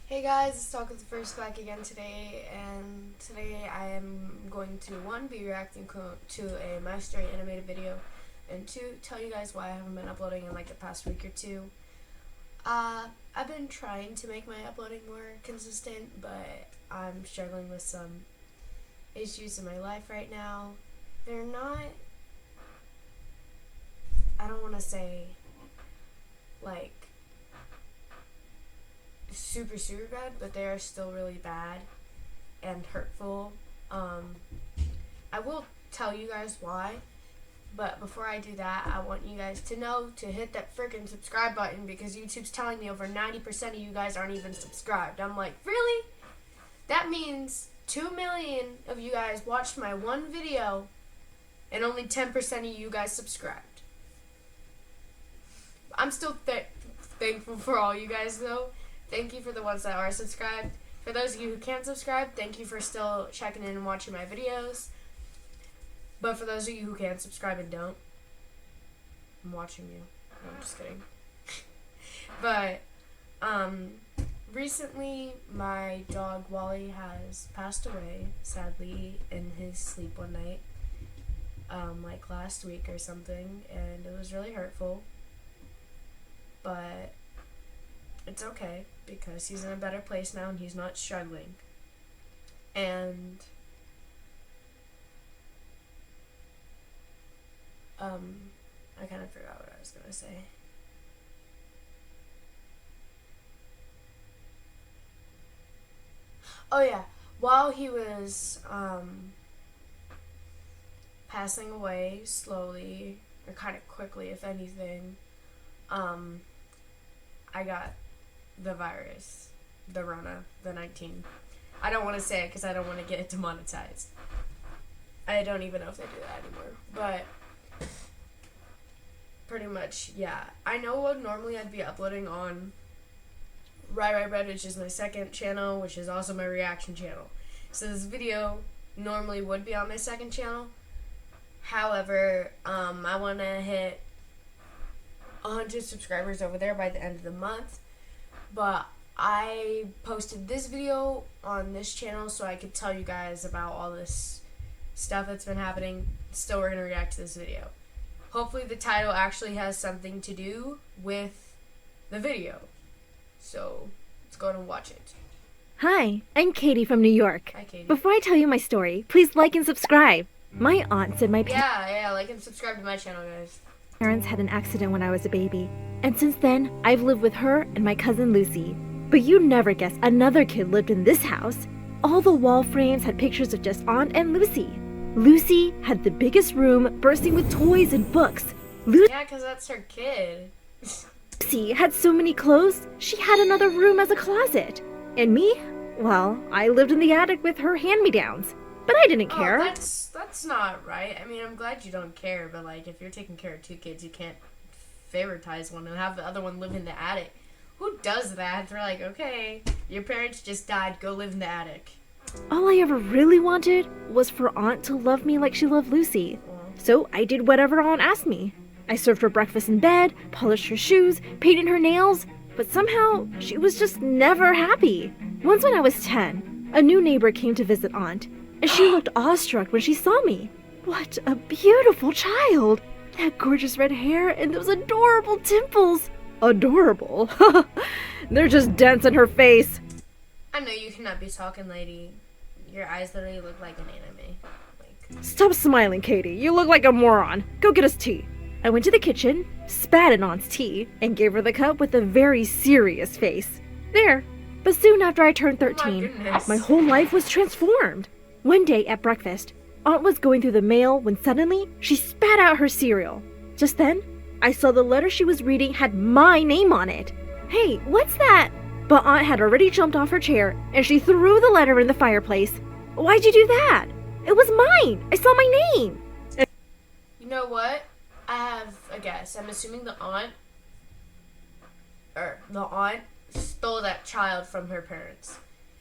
Hey guys, it's Talk with the First back again today, and today I am going to, one, be reacting to a My Story animated video, and two, tell you guys why I haven't been uploading in like the past week or two. I've been trying to make my uploading more consistent, but I'm struggling with some issues in my life right now. They're not, I don't want to say, like, super bad, but they are still really bad and hurtful. I will tell you guys why, but before I do that, I want you guys to know to hit that freaking subscribe button, because YouTube's telling me over 90% of you guys aren't even subscribed. I'm like, really? That means 2 million of you guys watched my one video and only 10% of you guys subscribed. I'm still thankful for all you guys though. Thank you for the ones that are subscribed. For those of you who can't subscribe, thank you for still checking in and watching my videos. But for those of you who can't subscribe and don't, I'm watching you. No, I'm just kidding. But, recently my dog Walle has passed away, sadly, in his sleep one night. Like last week or something, and it was really hurtful. But it's okay, because he's in a better place now and he's not struggling. And I kind of forgot what I was gonna say. Oh yeah, while he was passing away slowly, or kind of quickly if anything, I got the virus, the Rona, the 19. I don't want to say it because I don't want to get it demonetized. I don't even know if they do that anymore. But pretty much, yeah. I know normally I'd be uploading on Right, which is my second channel, which is also my reaction channel. So this video normally would be on my second channel. However, I want to hit 100 subscribers over there by the end of the month. But I posted this video on this channel so I could tell you guys about all this stuff that's been happening. Still, we're going to react to this video. Hopefully the title actually has something to do with the video. So, let's go and watch it. Hi, I'm Katie from New York. Hi, Katie. Before I tell you my story, please like and subscribe. My aunt said my Yeah, like and subscribe to my channel, guys. parents had an accident when I was a baby. And since then, I've lived with her and my cousin Lucy. But you'd never guess another kid lived in this house. All the wall frames had pictures of just Aunt and Lucy. Lucy had the biggest room, bursting with toys and books. Yeah, because that's her kid. Lucy had so many clothes, she had another room as a closet. And me? Well, I lived in the attic with her hand-me-downs. But I didn't care. That's not right. I mean, I'm glad you don't care, but like, if you're taking care of two kids, you can't favoritize one and have the other one live in the attic. Who does that? They're like, okay, your parents just died, go live in the attic. All I ever really wanted was for Aunt to love me like she loved Lucy. So I did whatever Aunt asked me. I served her breakfast in bed, polished her shoes, painted her nails, but somehow she was just never happy. Once when I was 10, a new neighbor came to visit Aunt, and she looked awestruck when she saw me. What a beautiful child! That gorgeous red hair and those adorable dimples. Adorable? They're just dents in her face. I know you cannot be talking, lady. Your eyes literally look like an anime. Stop smiling, Katie. You look like a moron. Go get us tea. I went to the kitchen, spat in Aunt's tea, and gave her the cup with a very serious face. There. But soon after I turned 13, my whole life was transformed. One day at breakfast, Aunt was going through the mail when suddenly she spat out her cereal. Just then, I saw the letter she was reading had my name on it. Hey, what's that? But Aunt had already jumped off her chair, and she threw the letter in the fireplace. Why'd you do that? It was mine. I saw my name. You know what? I have a guess. I'm assuming the aunt stole that child from her parents.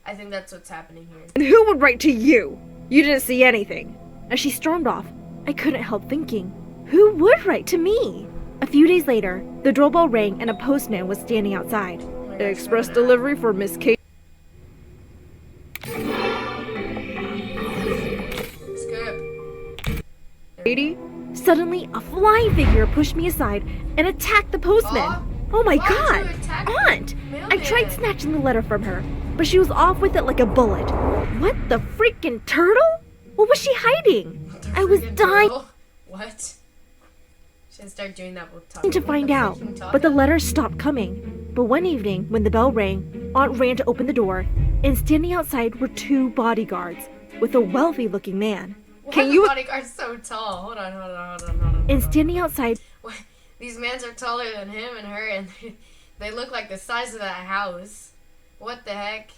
I think that's what's happening here. And who would write to you? You didn't see anything. As she stormed off, I couldn't help thinking, who would write to me? A few days later, the doorbell rang and a postman was standing outside. Express delivery for Miss Kate. Suddenly, a flying figure pushed me aside and attacked the postman. Oh my God! Aunt! I tried snatching the letter from her, but she was off with it like a bullet. What the freaking turtle? What was she hiding? I was dying. What? Should start doing that with to find out, but the letters stopped coming. But one evening, when the bell rang, Aunt ran to open the door, and standing outside were 2 bodyguards with a wealthy-looking man. Can you? Bodyguard's so tall. Hold on. And standing outside, these men are taller than him and her, and they look like the size of that house. What the heck?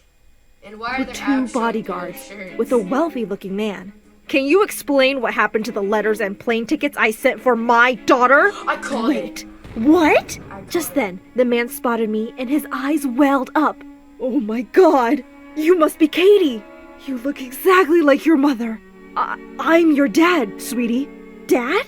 And why are there 2 bodyguards with a wealthy-looking man. Can you explain what happened to the letters and plane tickets I sent for my daughter? I called it. What? Just then, the man spotted me and his eyes welled up. Oh my God! You must be Katie! You look exactly like your mother. I'm your dad, sweetie. Dad?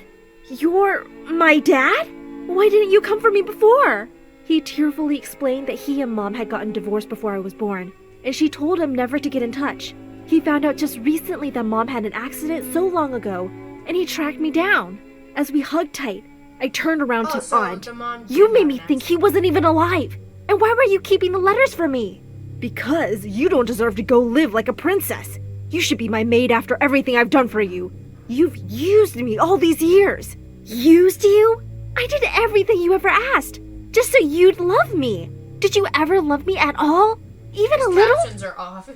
You're my dad? Why didn't you come for me before? He tearfully explained that he and Mom had gotten divorced before I was born, and she told him never to get in touch. He found out just recently that Mom had an accident so long ago, and he tracked me down. As we hugged tight, I turned around to Aunt. You made me think he wasn't even alive. And why were you keeping the letters from me? Because you don't deserve to go live like a princess. You should be my maid after everything I've done for you. You've used me all these years. Used you? I did everything you ever asked, just so you'd love me. Did you ever love me at all? Even a little? Captions are off.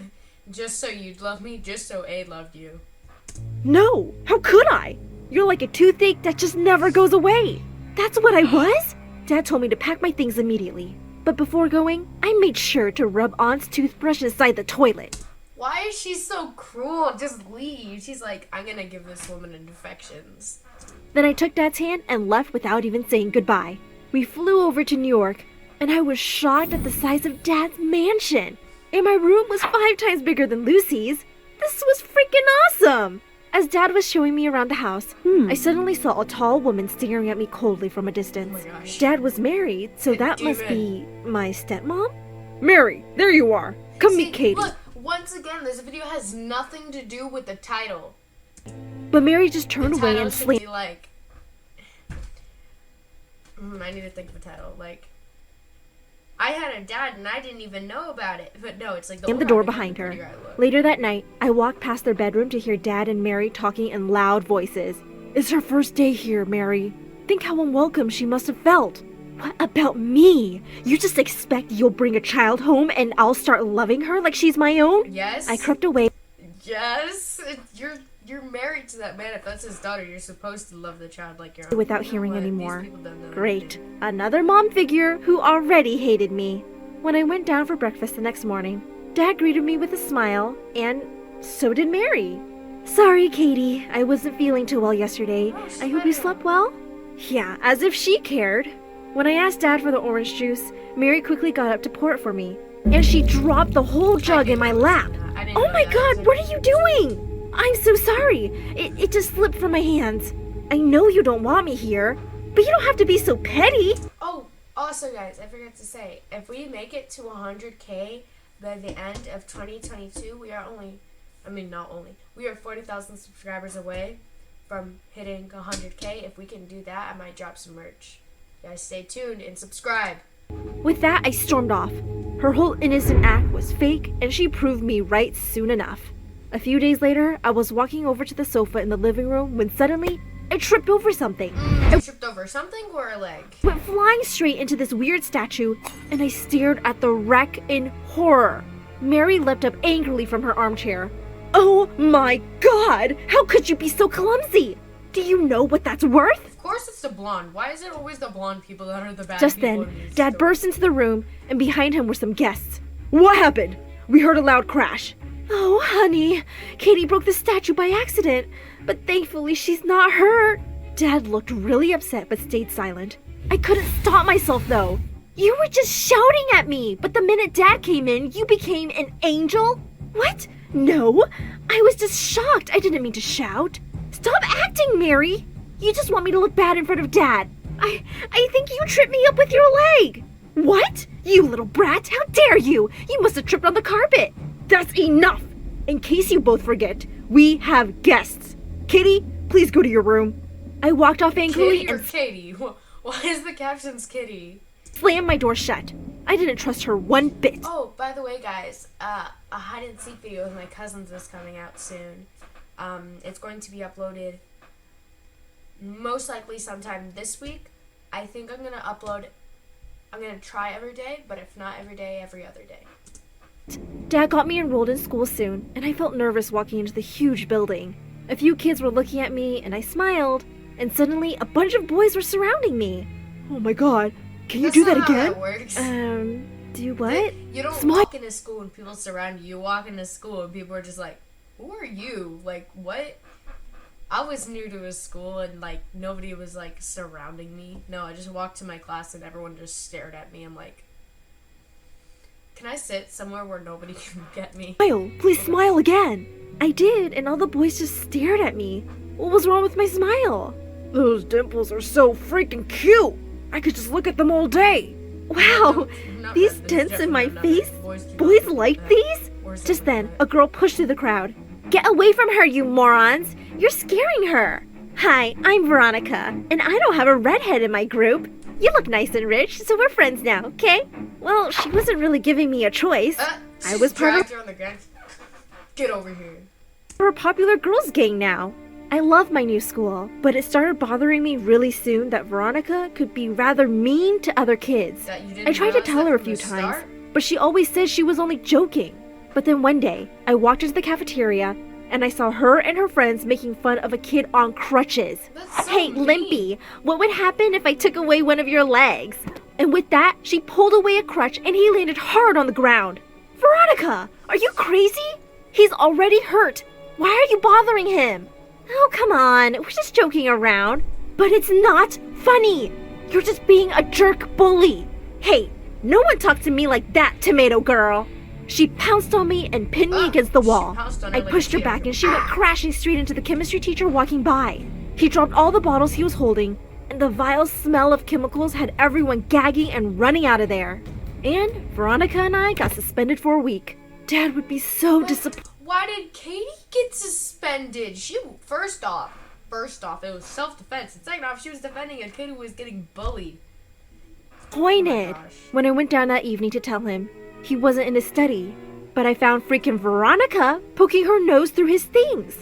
Just so you'd love me, just so A loved you. No, how could I? You're like a toothache that just never goes away. That's what I was? Dad told me to pack my things immediately. But before going, I made sure to rub Aunt's toothbrush inside the toilet. Why is she so cruel? Just leave. She's like, I'm gonna give this woman infections. Then I took Dad's hand and left without even saying goodbye. We flew over to New York, and I was shocked at the size of Dad's mansion. And my room was 5 times bigger than Lucy's. This was freaking awesome! As Dad was showing me around the house, I suddenly saw a tall woman staring at me coldly from a distance. Oh my gosh. Dad was married, so that must be my stepmom? Mary, there you are. Come meet Katie. Look, once again, this video has nothing to do with the title. But Mary just turned away and slammed. Like, I need to think of a title. Like, I had a dad and I didn't even know about it. But no, it's like the door behind her. Later that night, I walked past their bedroom to hear Dad and Mary talking in loud voices. It's her first day here, Mary. Think how unwelcome she must have felt. What about me? You just expect you'll bring a child home and I'll start loving her like she's my own? Yes. I crept away. Yes. You're married to that man. If that's his daughter, you're supposed to love the child like your own. Without hearing anymore. Great. Another mom figure who already hated me. When I went down for breakfast the next morning, Dad greeted me with a smile, and so did Mary. Sorry, Katie. I wasn't feeling too well yesterday. I hope you slept well? Yeah, as if she cared. When I asked Dad for the orange juice, Mary quickly got up to pour it for me, and she dropped the whole jug in my lap. Oh my God, what are you doing? I'm so sorry. It just slipped from my hands. I know you don't want me here, but you don't have to be so petty. Oh, also guys, I forgot to say, if we make it to 100K by the end of 2022, we are we are 40,000 subscribers away from hitting 100K. If we can do that, I might drop some merch. You guys stay tuned and subscribe. With that, I stormed off. Her whole innocent act was fake, and she proved me right soon enough. A few days later, I was walking over to the sofa in the living room when suddenly, I tripped over something. You tripped over something or a leg? Went flying straight into this weird statue, and I stared at the wreck in horror. Mary leapt up angrily from her armchair. Oh my God! How could you be so clumsy? Do you know what that's worth? Of course it's the blonde. Why is it always the blonde people that are the bad Just people? then, Dad burst into the room, and behind him were some guests. What happened? We heard a loud crash. Oh, honey, Katie broke the statue by accident, but thankfully she's not hurt. Dad looked really upset but stayed silent. I couldn't stop myself, though. You were just shouting at me, but the minute Dad came in, you became an angel? What? No, I was just shocked. I didn't mean to shout. Stop acting, Mary. You just want me to look bad in front of Dad. I think you tripped me up with your leg. What? You little brat, how dare you? You must have tripped on the carpet. That's enough! In case you both forget, we have guests. Kitty, please go to your room. I walked off angrily Kitty or and Katie? Why is the caption's Kitty? slammed my door shut. I didn't trust her one bit. Oh, by the way, guys, a hide and seek video with my cousins is coming out soon. It's going to be uploaded most likely sometime this week. I think I'm gonna try every day, but if not every day, every other day. Dad got me enrolled in school soon, and I felt nervous walking into the huge building. A few kids were looking at me, and I smiled, and suddenly a bunch of boys were surrounding me. Oh my god, can you do that again? That works. Do what? You don't walk into school and people surround you. You walk into school and people are just like, who are you? Like, what? I was new to a school and, like, nobody was, like, surrounding me. No, I just walked to my class and everyone just stared at me. I'm like, can I sit somewhere where nobody can get me? Smile, please smile again. I did, and all the boys just stared at me. What was wrong with my smile? Those dimples are so freaking cute. I could just look at them all day. Wow, these dents in my face? Boys like these? Just then, a girl pushed through the crowd. Get away from her, you morons! You're scaring her! Hi, I'm Veronica, and I don't have a redhead in my group. You look nice and rich, so we're friends now, okay? Well, she wasn't really giving me a choice. I was part of her on the ground. Get over here. a popular girls gang now. I love my new school, but it started bothering me really soon that Veronica could be rather mean to other kids. I tried to tell her a few times, but she always said she was only joking. But then one day, I walked into the cafeteria, and I saw her and her friends making fun of a kid on crutches. Hey, Limpy, what would happen if I took away one of your legs? And with that, she pulled away a crutch and he landed hard on the ground. Veronica, are you crazy? He's already hurt. Why are you bothering him? Oh, come on, we're just joking around. But it's not funny. You're just being a jerk bully. Hey, no one talked to me like that, tomato girl. She pounced on me and pinned me against the wall. I pushed her back and she went crashing straight into the chemistry teacher walking by. He dropped all the bottles he was holding, and the vile smell of chemicals had everyone gagging and running out of there. And Veronica and I got suspended for a week. Dad would be so disappointed. Why did Katie get suspended? First off, it was self-defense. And second off, she was defending and Katie was getting bullied. When I went down that evening to tell him, he wasn't in his study, but I found freaking Veronica poking her nose through his things.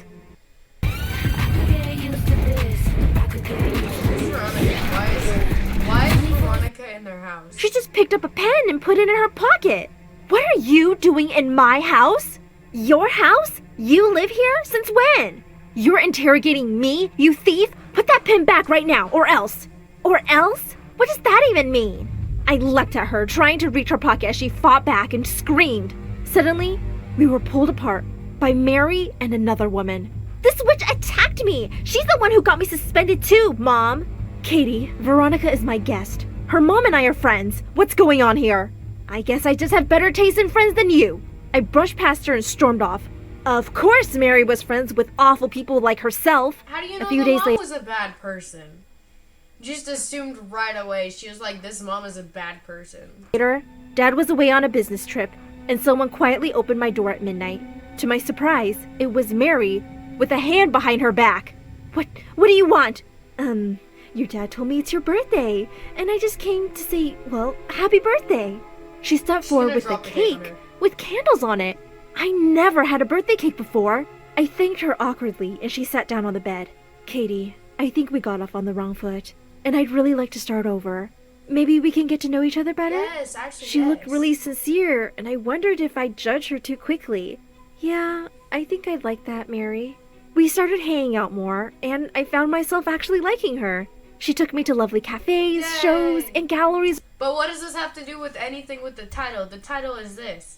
Why is Veronica in their house? She just picked up a pen and put it in her pocket. What are you doing in my house? Your house? You live here? Since when? You're interrogating me, you thief? Put that pen back right now, or else. Or else? What does that even mean? I leapt at her, trying to reach her pocket as she fought back and screamed. Suddenly, we were pulled apart by Mary and another woman. This witch attacked me! She's the one who got me suspended too, Mom! Katie, Veronica is my guest. Her mom and I are friends. What's going on here? I guess I just have better taste in friends than you. I brushed past her and stormed off. Of course Mary was friends with awful people like herself. How do you know the mom was a bad person? Just assumed right away. She was like, this mom is a bad person. Later, Dad was away on a business trip, and someone quietly opened my door at midnight. To my surprise, it was Mary, with a hand behind her back. What do you want? Your dad told me it's your birthday, and I just came to say, well, happy birthday. She stepped forward with a cake with candles on it. I never had a birthday cake before. I thanked her awkwardly, and she sat down on the bed. Katie, I think we got off on the wrong foot, and I'd really like to start over. Maybe we can get to know each other better? Yes, actually, She looked really sincere, and I wondered if I'd judge her too quickly. Yeah, I think I'd like that, Mary. We started hanging out more, and I found myself actually liking her. She took me to lovely cafes, shows, and galleries. But what does this have to do with anything with the title? The title is this.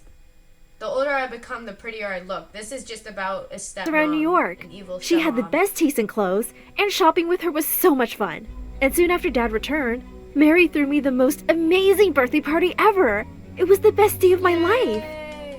The older I become, the prettier I look. This is just about a stepmom around New York. She had the best taste in clothes, and shopping with her was so much fun. And soon after Dad returned, Mary threw me the most amazing birthday party ever. It was the best day of my life.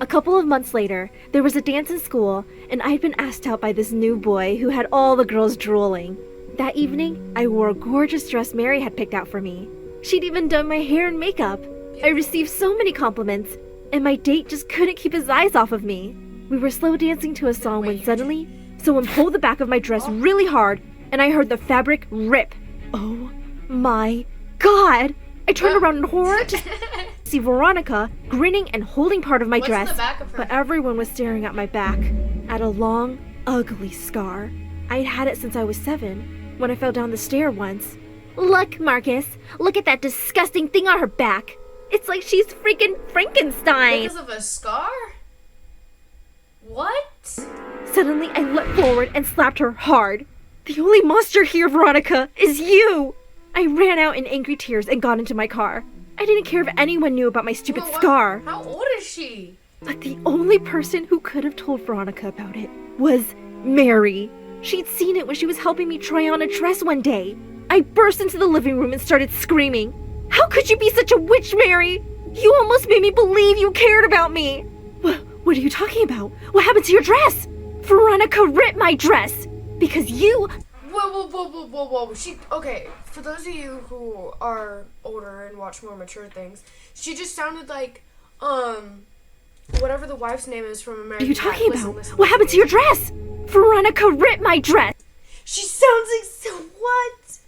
A couple of months later, there was a dance in school, and I'd been asked out by this new boy who had all the girls drooling. That evening, I wore a gorgeous dress Mary had picked out for me. She'd even done my hair and makeup. I received so many compliments, and my date just couldn't keep his eyes off of me. We were slow dancing to a song when suddenly, someone pulled the back of my dress really hard and I heard the fabric rip. Oh my God! I turned around in horror to see Veronica grinning and holding part of my dress, the back of her? but everyone was staring at my back, at a long, ugly scar. I'd had it since I was 7, when I fell down the stair once. Look, Marcus, look at that disgusting thing on her back. It's like she's freaking Frankenstein. Because of a scar? What? Suddenly, I leapt forward and slapped her hard. The only monster here, Veronica, is you. I ran out in angry tears and got into my car. I didn't care if anyone knew about my stupid scar. How old is she? But the only person who could have told Veronica about it was Mary. She'd seen it when she was helping me try on a dress one day. I burst into the living room and started screaming. How could you be such a witch, Mary? You almost made me believe you cared about me. What are you talking about? What happened to your dress? Veronica ripped my dress because you... Whoa. Okay, for those of you who are older and watch more mature things, she just sounded like, whatever the wife's name is from American What are you talking Pie. about? Listen, what happened to your dress? Veronica ripped my dress. She sounds like so what?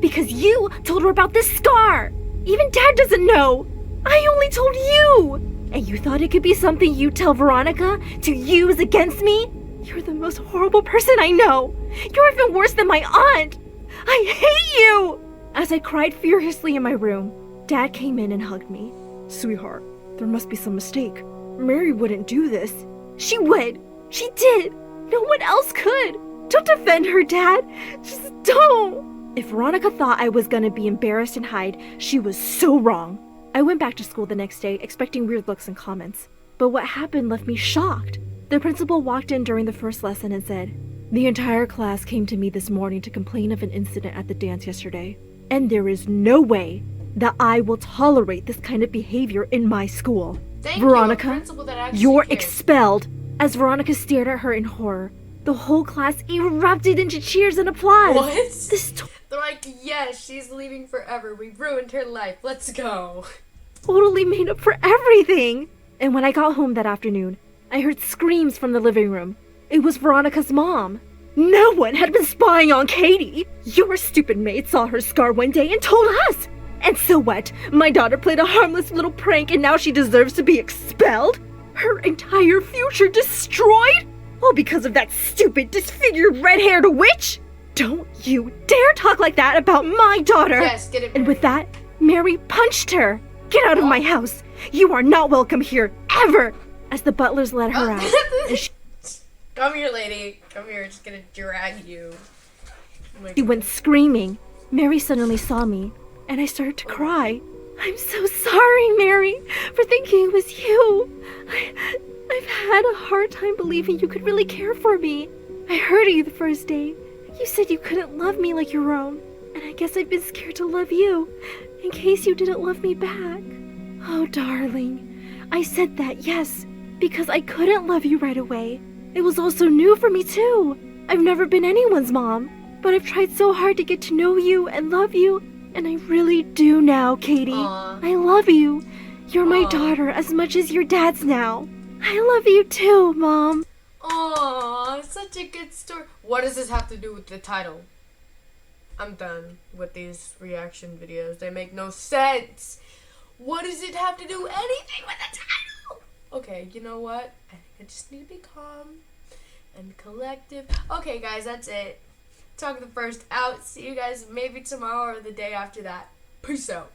Because you told her about this scar. Even Dad doesn't know. I only told you. And you thought it could be something you'd tell Veronica to use against me? You're the most horrible person I know. You're even worse than my aunt. I hate you. As I cried furiously in my room, Dad came in and hugged me. Sweetheart, there must be some mistake. Mary wouldn't do this. She would. She did. No one else could. Don't defend her, Dad. Just don't. If Veronica thought I was gonna be embarrassed and hide, she was so wrong. I went back to school the next day, expecting weird looks and comments. But what happened left me shocked. The principal walked in during the first lesson and said, "The entire class came to me this morning to complain of an incident at the dance yesterday. And there is no way that I will tolerate this kind of behavior in my school. Veronica, you're expelled." As Veronica stared at her in horror, the whole class erupted into cheers and applause. What? They're like, yes, she's leaving forever. We ruined her life. Let's go. Totally made up for everything. And when I got home that afternoon, I heard screams from the living room. It was Veronica's mom. No one had been spying on Katie. Your stupid maid saw her scar one day and told us. And so what? My daughter played a harmless little prank and now she deserves to be expelled? Her entire future destroyed? All because of that stupid, disfigured, red-haired witch? Don't you dare talk like that about my daughter! Yes, get it. And with that, Mary punched her. Get out of my house. You are not welcome here, ever! As the butlers let her out. Come here, lady. Come here. Just gonna drag you. She went screaming. Mary suddenly saw me, and I started to cry. I'm so sorry, Mary, for thinking it was you. I've had a hard time believing you could really care for me. I heard of you the first day. You said you couldn't love me like your own, and I guess I've been scared to love you, in case you didn't love me back. Oh, darling, I said that, yes, because I couldn't love you right away. It was also new for me, too. I've never been anyone's mom, but I've tried so hard to get to know you and love you, and I really do now, Katie. Aww. I love you. You're my daughter as much as your dad's now. I love you too, Mom. Aw, such a good story. What does this have to do with the title? I'm done with these reaction videos. They make no sense. What does it have to do anything with the title? Okay, you know what? I think I just need to be calm and collective. Okay, guys, that's it. Talk the first out. See you guys maybe tomorrow or the day after that. Peace out.